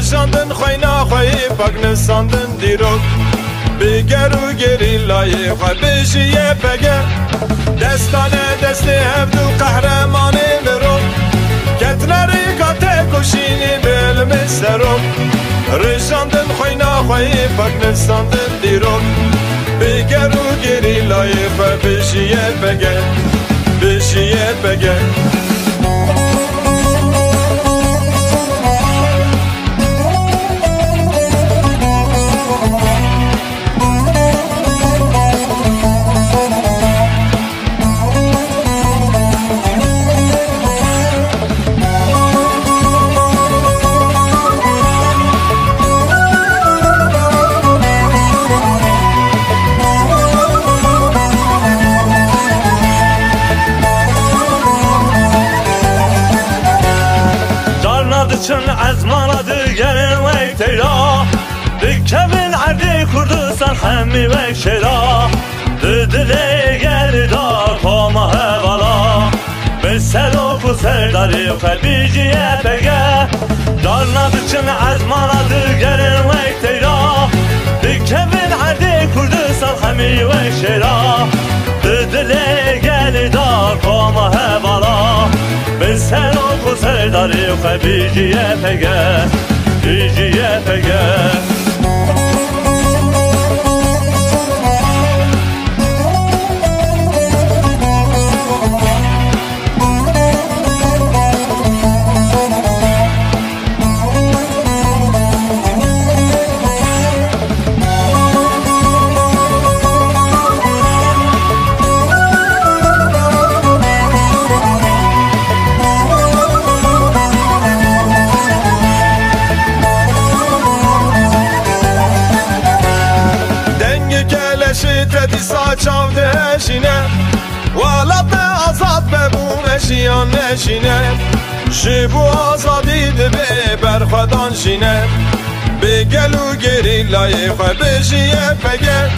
رجاندن خوینا خوی پاک نساندن دیروک بگر و گری لای خواه بجیه بگه دستانه دستی هفدو قهرمانه برو کتنری کاته کشینی بلم سرو رجاندن خوینا خوی پاک نساندن دیروک بگر و گری لای خواه بجیه بگه بجیه بگه چون ازمانه گرن و تیرا دکمن عردی کردستان همی و شرا دلی گردار کامه بالا به سلوک و سرداری قلبی جیه بگه دارناد چون ازمانه گرن و تیرا دکمن عردی کردستان همی و شرا دلی گردار کامه بالا به سلوک و سرداری قلبی جیه بگه جیه بگه شدتی ساچاو نشینه ولات آزاد ببو نشیان نشینه شبو آزادی دبه برخدان شینه به گلو گری لای خواه بجیه بگه